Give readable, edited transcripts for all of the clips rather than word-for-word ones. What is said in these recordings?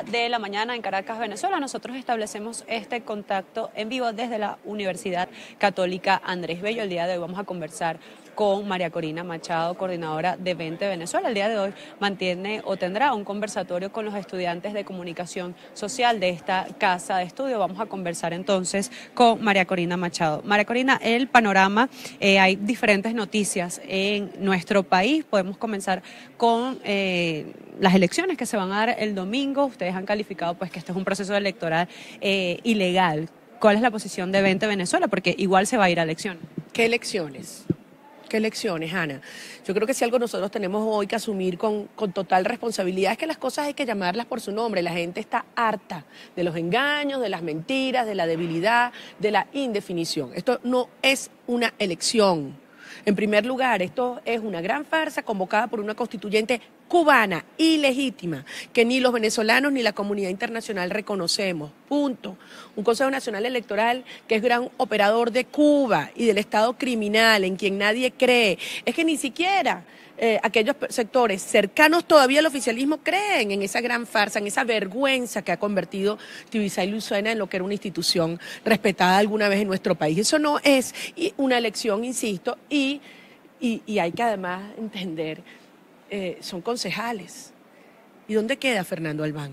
De la mañana en Caracas, Venezuela. Nosotros establecemos este contacto en vivo desde la Universidad Católica Andrés Bello. El día de hoy vamos a conversar con María Corina Machado, coordinadora de Vente Venezuela. El día de hoy mantiene o tendrá un conversatorio con los estudiantes de comunicación social de esta casa de estudio. Vamos a conversar entonces con María Corina Machado. María Corina, el panorama, hay diferentes noticias en nuestro país. Podemos comenzar con las elecciones que se van a dar el domingo. Ustedes han calificado pues que este es un proceso electoral ilegal. ¿Cuál es la posición de Vente Venezuela? Porque igual se va a ir a elecciones. ¿Qué elecciones? ¿Qué elecciones, Ana? Yo creo que si algo nosotros tenemos hoy que asumir con total responsabilidad es que las cosas hay que llamarlas por su nombre. La gente está harta de los engaños, de las mentiras, de la debilidad, de la indefinición. Esto no es una elección. En primer lugar, esto es una gran farsa convocada por una constituyente cubana, ilegítima, que ni los venezolanos ni la comunidad internacional reconocemos. Punto. Un Consejo Nacional Electoral que es gran operador de Cuba y del Estado criminal, en quien nadie cree. Es que ni siquiera aquellos sectores cercanos todavía al oficialismo creen en esa gran farsa, en esa vergüenza que ha convertido Tibisay Lucena en lo que era una institución respetada alguna vez en nuestro país. Eso no es una elección, insisto, y hay que además entender, son concejales. ¿Y dónde queda Fernando Albán?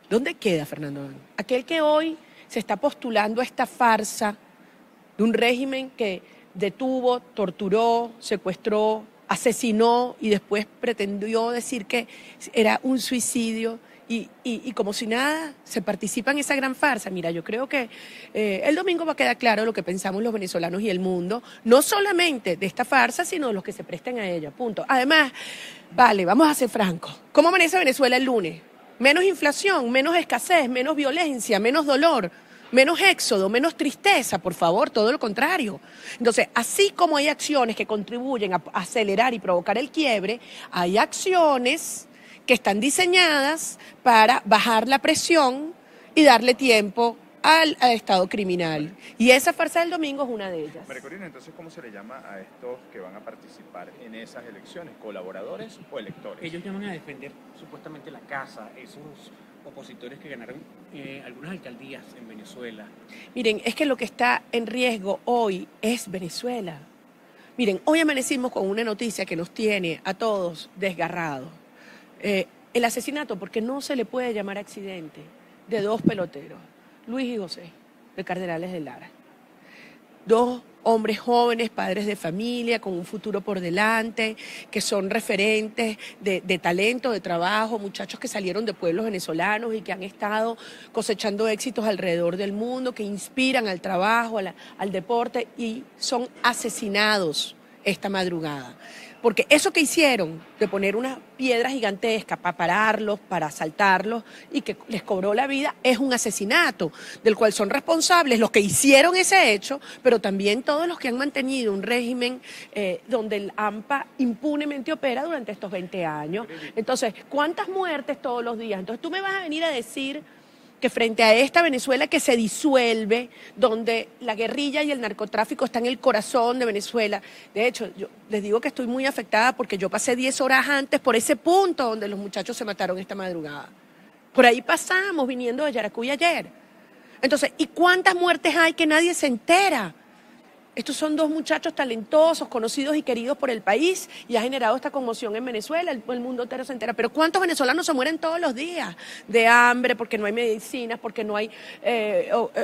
¿Dónde queda Fernando Albán? Aquel que hoy se está postulando a esta farsa de un régimen que detuvo, torturó, secuestró, asesinó y después pretendió decir que era un suicidio y como si nada se participa en esa gran farsa. Mira, yo creo que el domingo va a quedar claro lo que pensamos los venezolanos y el mundo, no solamente de esta farsa, sino de los que se presten a ella, punto. Además, vale, vamos a ser francos, ¿cómo amanece Venezuela el lunes? Menos inflación, menos escasez, menos violencia, menos dolor, menos éxodo, menos tristeza, por favor, todo lo contrario. Entonces, así como hay acciones que contribuyen a acelerar y provocar el quiebre, hay acciones que están diseñadas para bajar la presión y darle tiempo al Estado criminal. Y esa farsa del domingo es una de ellas. María Corina, entonces, ¿cómo se le llama a estos que van a participar en esas elecciones? ¿Colaboradores o electores? Ellos llaman a defender supuestamente la casa, esos opositores que ganaron algunas alcaldías en Venezuela. Miren, es que lo que está en riesgo hoy es Venezuela. Miren, hoy amanecimos con una noticia que nos tiene a todos desgarrados. El asesinato, porque no se le puede llamar accidente, de dos peloteros, Luis y José, de Cardenales de Lara. Dos hombres jóvenes, padres de familia, con un futuro por delante, que son referentes de talento, de trabajo, muchachos que salieron de pueblos venezolanos y que han estado cosechando éxitos alrededor del mundo, que inspiran al trabajo, al deporte, y son asesinados esta madrugada. Porque eso que hicieron, de poner una piedra gigantesca para pararlos, para asaltarlos y que les cobró la vida, es un asesinato, del cual son responsables los que hicieron ese hecho, pero también todos los que han mantenido un régimen donde el AMPA impunemente opera durante estos 20 años. Entonces, ¿cuántas muertes todos los días? Entonces, tú me vas a venir a decir que frente a esta Venezuela que se disuelve, donde la guerrilla y el narcotráfico están en el corazón de Venezuela. De hecho, yo les digo que estoy muy afectada porque yo pasé 10 horas antes por ese punto donde los muchachos se mataron esta madrugada. Por ahí pasamos viniendo de Yaracuy ayer. Entonces, ¿y cuántas muertes hay que nadie se entera? Estos son dos muchachos talentosos, conocidos y queridos por el país, y ha generado esta conmoción en Venezuela, el mundo entero se entera. Pero ¿cuántos venezolanos se mueren todos los días de hambre, porque no hay medicinas, porque no hay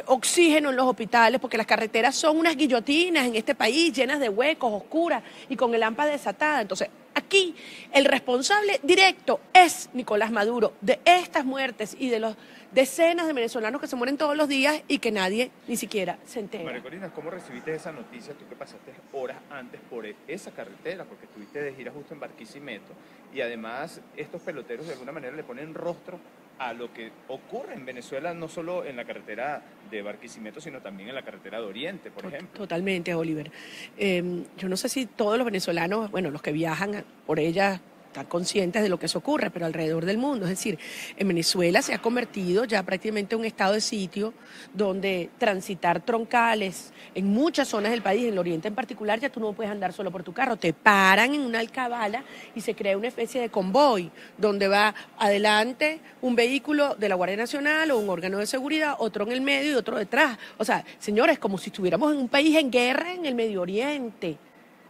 oxígeno en los hospitales, porque las carreteras son unas guillotinas en este país, llenas de huecos, oscuras, y con el AMPA desatada? Entonces, aquí el responsable directo es Nicolás Maduro de estas muertes y de los decenas de venezolanos que se mueren todos los días y que nadie ni siquiera se entera. María Corina, ¿cómo recibiste esa noticia? Tú que pasaste horas antes por esa carretera, porque estuviste de gira justo en Barquisimeto, y además estos peloteros de alguna manera le ponen rostro a lo que ocurre en Venezuela, no solo en la carretera de Barquisimeto, sino también en la carretera de Oriente, por ejemplo. Totalmente, Oliver. Yo no sé si todos los venezolanos, bueno, los que viajan por ella estar conscientes de lo que eso ocurre, pero alrededor del mundo. Es decir, en Venezuela se ha convertido ya prácticamente en un estado de sitio donde transitar troncales en muchas zonas del país, en el oriente en particular, ya tú no puedes andar solo por tu carro, te paran en una alcabala y se crea una especie de convoy donde va adelante un vehículo de la Guardia Nacional o un órgano de seguridad, otro en el medio y otro detrás. O sea, señores, como si estuviéramos en un país en guerra en el Medio Oriente.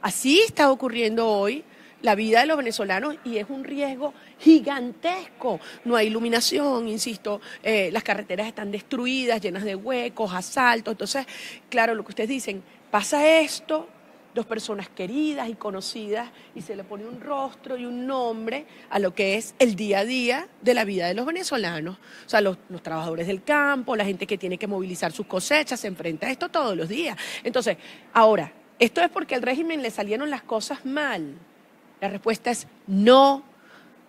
Así está ocurriendo hoy la vida de los venezolanos y es un riesgo gigantesco. No hay iluminación, insisto, las carreteras están destruidas, llenas de huecos, asaltos. Entonces, claro, lo que ustedes dicen, pasa esto, dos personas queridas y conocidas y se le pone un rostro y un nombre a lo que es el día a día de la vida de los venezolanos. O sea, los trabajadores del campo, la gente que tiene que movilizar sus cosechas, se enfrenta a esto todos los días. Entonces, ahora, ¿esto es porque al régimen le salieron las cosas mal? La respuesta es no,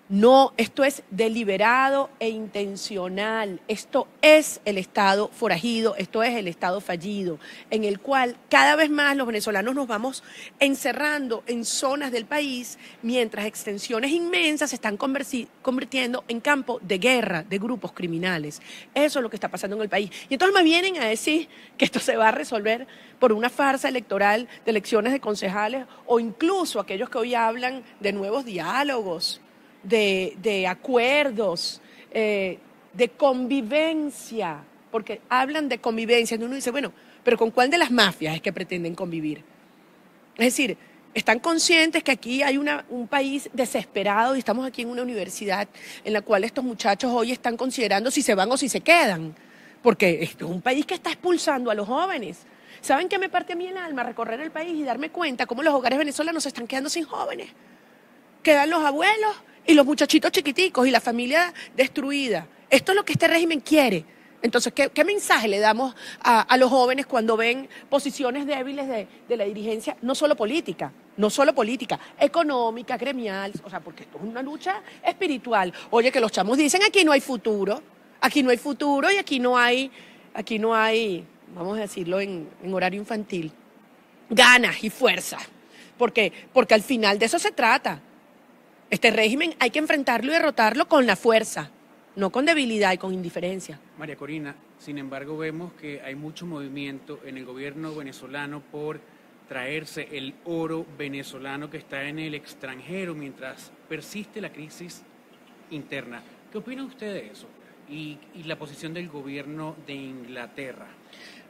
no, esto es deliberado e intencional. Esto es el Estado forajido, esto es el Estado fallido, en el cual cada vez más los venezolanos nos vamos encerrando en zonas del país, mientras extensiones inmensas se están convirtiendo en campo de guerra de grupos criminales. Eso es lo que está pasando en el país. Y entonces me vienen a decir que esto se va a resolver por una farsa electoral de elecciones de concejales o incluso aquellos que hoy hablan de nuevos diálogos, de acuerdos, de convivencia, porque hablan de convivencia. Y uno dice, bueno, pero ¿con cuál de las mafias es que pretenden convivir? Es decir, están conscientes que aquí hay un país desesperado y estamos aquí en una universidad en la cual estos muchachos hoy están considerando si se van o si se quedan, porque esto es un país que está expulsando a los jóvenes. ¿Saben qué me parte a mí el alma? Recorrer el país y darme cuenta cómo los hogares venezolanos se están quedando sin jóvenes. Quedan los abuelos y los muchachitos chiquiticos y la familia destruida. Esto es lo que este régimen quiere. Entonces, ¿qué mensaje le damos a los jóvenes cuando ven posiciones débiles de la dirigencia? No solo política, económica, gremial, o sea, porque esto es una lucha espiritual. Oye, que los chamos dicen, aquí no hay futuro y aquí no hay, vamos a decirlo en horario infantil, ganas y fuerza. Porque al final de eso se trata. Este régimen hay que enfrentarlo y derrotarlo con la fuerza, no con debilidad y con indiferencia. María Corina, sin embargo, vemos que hay mucho movimiento en el gobierno venezolano por traerse el oro venezolano que está en el extranjero mientras persiste la crisis interna. ¿Qué opina usted de eso? Y la posición del gobierno de Inglaterra.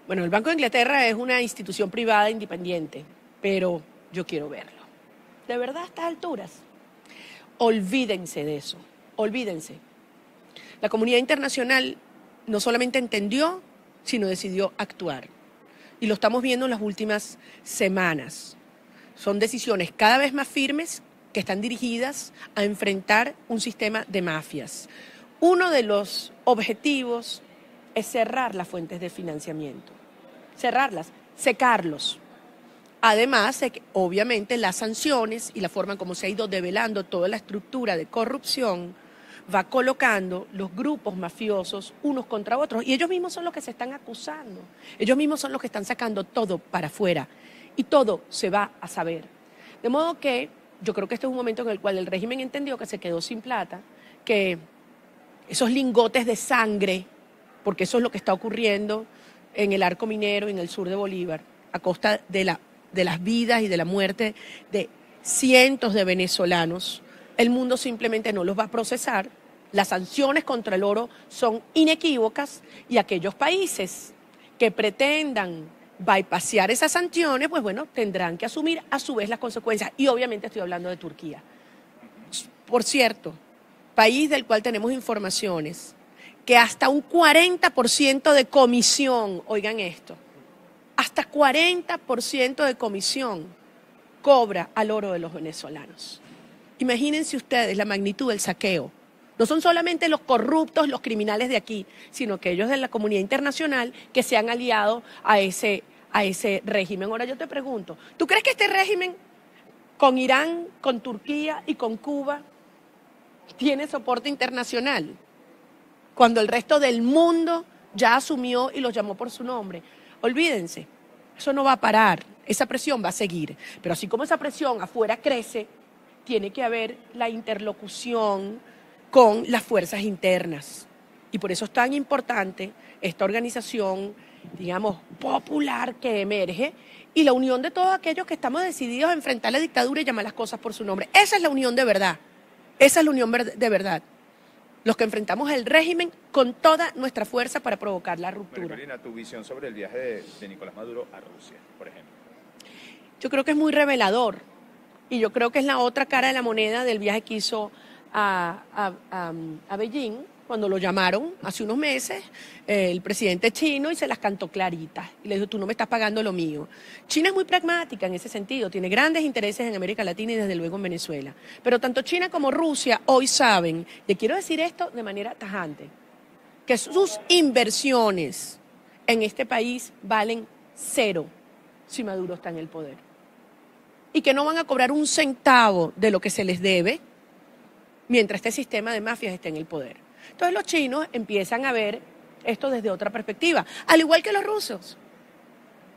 Bueno, el Banco de Inglaterra es una institución privada independiente, pero yo quiero verlo. De verdad, a estas alturas, olvídense de eso, olvídense. La comunidad internacional no solamente entendió, sino decidió actuar. Y lo estamos viendo en las últimas semanas. Son decisiones cada vez más firmes que están dirigidas a enfrentar un sistema de mafias. Uno de los objetivos es cerrar las fuentes de financiamiento. Cerrarlas, secarlos. Además de que, obviamente, las sanciones y la forma en cómo se ha ido develando toda la estructura de corrupción va colocando los grupos mafiosos unos contra otros. Y ellos mismos son los que se están acusando. Ellos mismos son los que están sacando todo para afuera. Y todo se va a saber. De modo que yo creo que este es un momento en el cual el régimen entendió que se quedó sin plata, que esos lingotes de sangre, porque eso es lo que está ocurriendo en el arco minero, en el sur de Bolívar, a costa de las vidas y de la muerte de cientos de venezolanos, el mundo simplemente no los va a procesar. Las sanciones contra el oro son inequívocas y aquellos países que pretendan bypassear esas sanciones, pues bueno, tendrán que asumir a su vez las consecuencias. Y obviamente estoy hablando de Turquía. Por cierto, país del cual tenemos informaciones que hasta un 40% de comisión, oigan esto, hasta 40% de comisión cobra al oro de los venezolanos. Imagínense ustedes la magnitud del saqueo. No son solamente los corruptos, los criminales de aquí, sino que ellos de la comunidad internacional que se han aliado a ese régimen. Ahora yo te pregunto, ¿tú crees que este régimen con Irán, con Turquía y con Cuba tiene soporte internacional? Cuando el resto del mundo ya asumió y los llamó por su nombre. Olvídense, eso no va a parar, esa presión va a seguir. Pero así como esa presión afuera crece, tiene que haber la interlocución con las fuerzas internas. Y por eso es tan importante esta organización, digamos, popular que emerge y la unión de todos aquellos que estamos decididos a enfrentar la dictadura y llamar las cosas por su nombre. Esa es la unión de verdad. Esa es la unión de verdad. Los que enfrentamos el régimen con toda nuestra fuerza para provocar la ruptura. María Corina, tu visión sobre el viaje de Nicolás Maduro a Rusia, por ejemplo. Yo creo que es muy revelador y yo creo que es la otra cara de la moneda del viaje que hizo a Beijing, cuando lo llamaron hace unos meses, el presidente chino, y se las cantó claritas. Y le dijo, tú no me estás pagando lo mío. China es muy pragmática en ese sentido, tiene grandes intereses en América Latina y desde luego en Venezuela. Pero tanto China como Rusia hoy saben, le quiero decir esto de manera tajante, que sus inversiones en este país valen cero si Maduro está en el poder. Y que no van a cobrar un centavo de lo que se les debe mientras este sistema de mafias esté en el poder. Entonces los chinos empiezan a ver esto desde otra perspectiva, al igual que los rusos.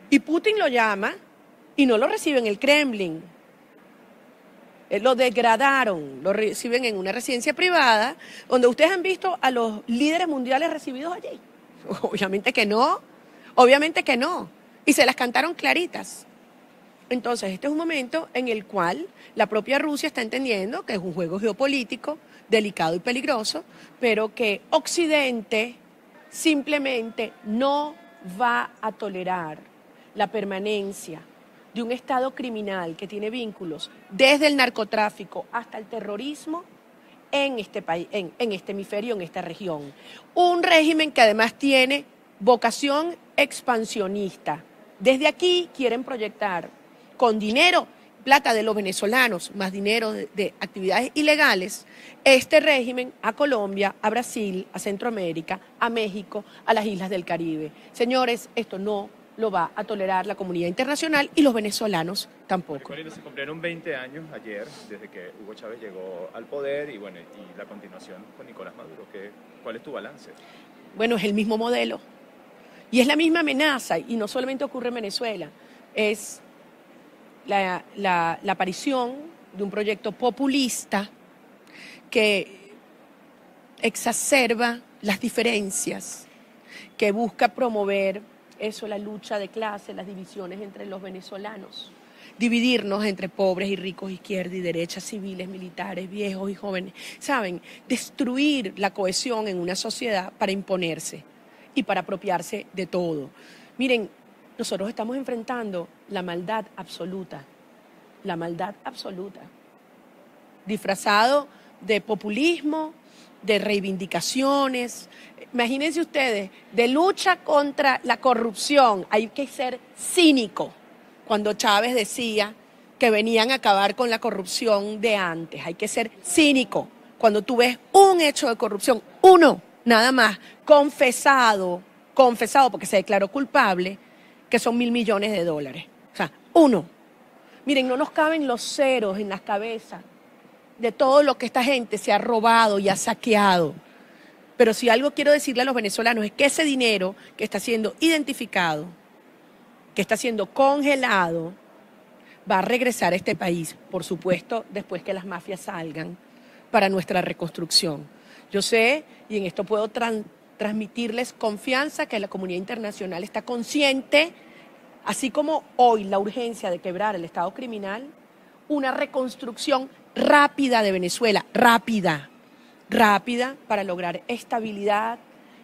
Y Putin lo llama y no lo recibe en el Kremlin. Lo degradaron, lo reciben en una residencia privada, donde ustedes han visto a los líderes mundiales recibidos allí. Obviamente que no, obviamente que no. Y se las cantaron claritas. Entonces, este es un momento en el cual la propia Rusia está entendiendo que es un juego geopolítico delicado y peligroso, pero que Occidente simplemente no va a tolerar la permanencia de un Estado criminal que tiene vínculos desde el narcotráfico hasta el terrorismo en este país, en este hemisferio, en esta región. Un régimen que además tiene vocación expansionista. Desde aquí quieren proyectar con dinero, plata de los venezolanos, más dinero de actividades ilegales, este régimen a Colombia, a Brasil, a Centroamérica, a México, a las islas del Caribe. Señores, esto no lo va a tolerar la comunidad internacional y los venezolanos tampoco. Corina, se cumplieron 20 años ayer desde que Hugo Chávez llegó al poder y bueno, y la continuación con Nicolás Maduro. ¿Cuál es tu balance? Bueno, es el mismo modelo y es la misma amenaza y no solamente ocurre en Venezuela, es la aparición de un proyecto populista que exacerba las diferencias, que busca promover eso, la lucha de clases, las divisiones entre los venezolanos, dividirnos entre pobres y ricos, izquierda y derecha, civiles, militares, viejos y jóvenes, ¿saben? Destruir la cohesión en una sociedad para imponerse y para apropiarse de todo. Miren, nosotros estamos enfrentando la maldad absoluta, disfrazado de populismo, de reivindicaciones. Imagínense ustedes, de lucha contra la corrupción. Hay que ser cínico cuando Chávez decía que venían a acabar con la corrupción de antes. Hay que ser cínico cuando tú ves un hecho de corrupción, uno, nada más, confesado porque se declaró culpable, que son $1.000 millones. O sea, uno. Miren, no nos caben los ceros en las cabezas de todo lo que esta gente se ha robado y ha saqueado. Pero si algo quiero decirle a los venezolanos es que ese dinero que está siendo identificado, que está siendo congelado, va a regresar a este país, por supuesto, después que las mafias salgan, para nuestra reconstrucción. Yo sé, y en esto puedo transmitirles confianza, que la comunidad internacional está consciente, así como hoy la urgencia de quebrar el Estado criminal, una reconstrucción rápida de Venezuela, rápida, para lograr estabilidad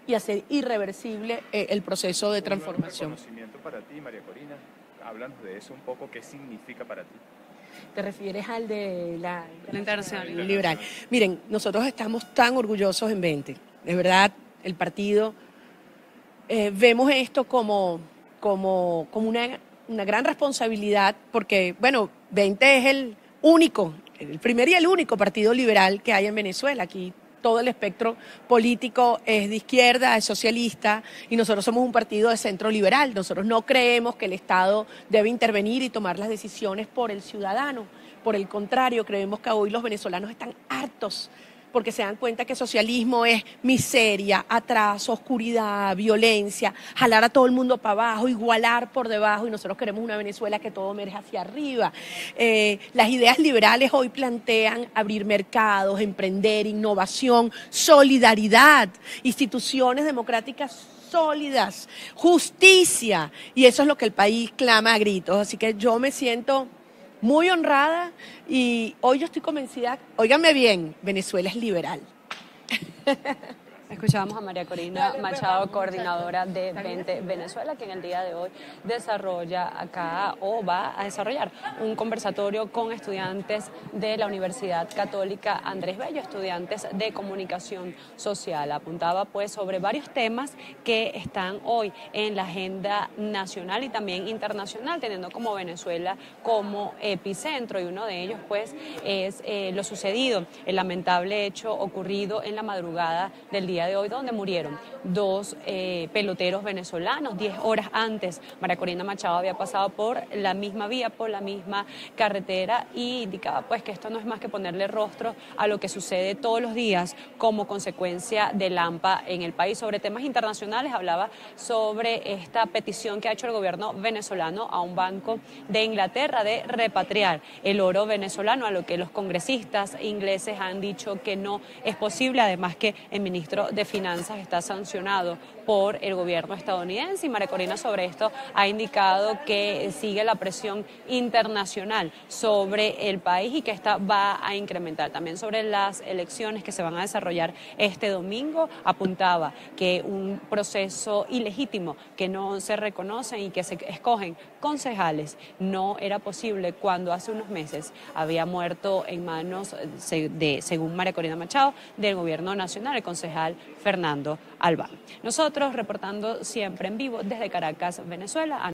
y hacer irreversible el proceso de transformación. ¿Un reconocimiento para ti, María Corina? Háblanos de eso un poco, ¿qué significa para ti? ¿Te refieres al de la Internacional Liberal? Miren, nosotros estamos tan orgullosos en 20, de verdad, el partido, vemos esto como una gran responsabilidad, porque, bueno, 20 es el primer y el único partido liberal que hay en Venezuela. Aquí todo el espectro político es de izquierda, es socialista, y nosotros somos un partido de centro liberal. Nosotros no creemos que el Estado debe intervenir y tomar las decisiones por el ciudadano. Por el contrario, creemos que hoy los venezolanos están hartos porque se dan cuenta que socialismo es miseria, atraso, oscuridad, violencia, jalar a todo el mundo para abajo, igualar por debajo, y nosotros queremos una Venezuela que todo merece hacia arriba. Las ideas liberales hoy plantean abrir mercados, emprender, innovación, solidaridad, instituciones democráticas sólidas, justicia, y eso es lo que el país clama a gritos. Así que yo me siento muy honrada y hoy yo estoy convencida, óiganme bien, Venezuela es liberal. Escuchábamos a María Corina Machado, coordinadora de Vente Venezuela, que en el día de hoy desarrolla acá o va a desarrollar un conversatorio con estudiantes de la Universidad Católica Andrés Bello, estudiantes de comunicación social. Apuntaba pues sobre varios temas que están hoy en la agenda nacional y también internacional, teniendo como Venezuela como epicentro, y uno de ellos pues es lo sucedido, el lamentable hecho ocurrido en la madrugada del día de hoy, donde murieron dos peloteros venezolanos. 10 horas antes, María Corina Machado había pasado por la misma vía, por la misma carretera, y indicaba pues que esto no es más que ponerle rostro a lo que sucede todos los días como consecuencia del AMPA en el país. Sobre temas internacionales hablaba sobre esta petición que ha hecho el gobierno venezolano a un banco de Inglaterra de repatriar el oro venezolano, a lo que los congresistas ingleses han dicho que no es posible, además que el ministro de Finanzas está sancionado por el gobierno estadounidense, y María Corina sobre esto ha indicado que sigue la presión internacional sobre el país y que esta va a incrementar. También sobre las elecciones que se van a desarrollar este domingo, apuntaba que un proceso ilegítimo que no se reconocen y que se escogen concejales no era posible cuando hace unos meses había muerto en manos según María Corina Machado, del gobierno nacional, el concejal Fernando Albán. Nosotros reportando siempre en vivo desde Caracas, Venezuela.